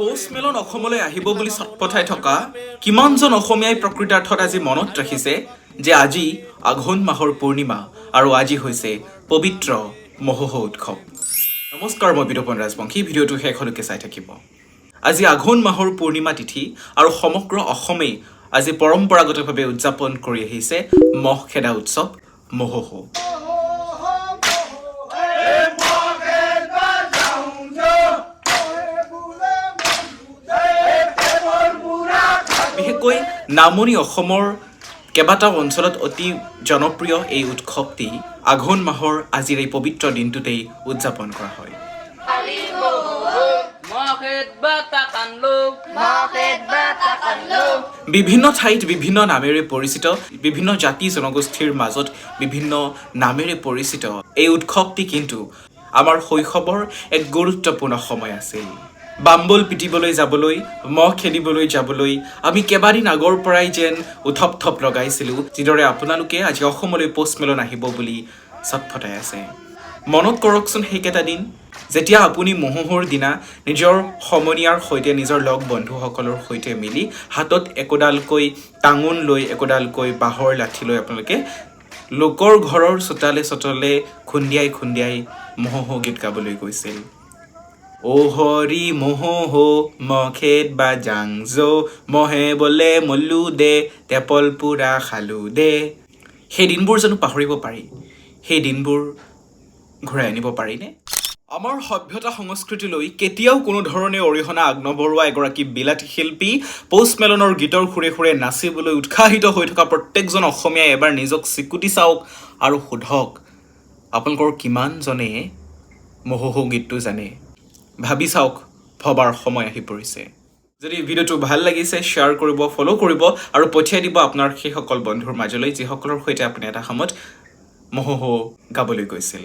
পৌষ melon অসমলৈ আহিব বুলি চটপঠাই থকা কিমানজন অসমীয়াই প্ৰকৃতাৰ্থত আজি মনত ৰাখিছে যে আজি আঘোণ মাহৰ পূৰ্ণিমা আৰু আজি হৈছে পবিত্ৰ মহোহ উৎসৱ। নমস্কাৰ, মই বিতোপন ৰাজবংশী। ভিডিঅ'টো শেষলৈকে চাই থাকিব। আজি আঘোণ মাহৰ পূৰ্ণিমা তিথি আৰু সমগ্ৰ অসমেই আজি পৰম্পৰাগতভাৱে উদযাপন কৰি আহিছে মহ খেদা উৎসৱ মহোহ। বিশেষকৈ নামনি অসমৰ কেইবাটাও অঞ্চলত অতি জনপ্ৰিয় এই উৎসৱটি আঘোণ মাহৰ আজিৰ এই পবিত্ৰ দিনটোতেই উদযাপন কৰা হয়। বিভিন্ন ঠাইত বিভিন্ন নামেৰে পৰিচিত, বিভিন্ন জাতি জনগোষ্ঠীৰ মাজত বিভিন্ন নামেৰে পৰিচিত এই উৎসৱটি কিন্তু আমাৰ শৈশৱৰ এক গুৰুত্বপূৰ্ণ সময় আছিল। বাম্বল পিটিবলৈ যাবলৈ, মহ খেদিবলৈ যাবলৈ আমি কেইবাদিন আগৰ পৰাই যেন উথপ লগাইছিলোঁ, যিদৰে আপোনালোকে আজি অসমলৈ পৌষ মেলন আহিব বুলি চটফটাই আছে। মনত কৰকচোন সেইকেইটা দিন যেতিয়া আপুনি মহোহৰ দিনা নিজৰ সমনীয়াৰ সৈতে, নিজৰ লগ বন্ধুসকলৰ সৈতে মিলি হাতত একোডালকৈ টাঙোন লৈ, একোডালকৈ বাঁহৰ লাঠি লৈ আপোনালোকে লোকৰ ঘৰৰ চোতালে খুন্দিয়াই মহোহ গীত গাবলৈ গৈছিল। অ হৰি মহোহ মহ খেদবা যাংজো, মহে বোলে মল্লু দে, টেপল পুৰা খালো দে। সেই দিনবোৰ জানো পাহৰিব পাৰি? সেই দিনবোৰ ঘূৰাই আনিব পাৰিনে? আমাৰ সভ্যতা সংস্কৃতিলৈ কেতিয়াও কোনো ধৰণে অৰিহণা আগনবঢ়োৱা এগৰাকী বিলাতী শিল্পী পৌষ মেলনৰ গীতৰ সুৰে সুৰে নাচিবলৈ উৎসাহিত হৈ থকা প্ৰত্যেকজন অসমীয়াই এবাৰ নিজক চিকুটি চাওক আৰু সোধক, আপোনালোকৰ কিমানজনে মহোহ গীতটো জানে? ভাবি চাওক, ভবাৰ সময় আহি পৰিছে। যদি ভিডিঅ'টো ভাল লাগিছে, শ্বেয়াৰ কৰিব, ফ'ল' কৰিব আৰু পঠিয়াই দিব আপোনাৰ সেইসকল বন্ধুৰ মাজলৈ যিসকলৰ সৈতে আপুনি এটা সময়ত মহোহ গাবলৈ গৈছিল।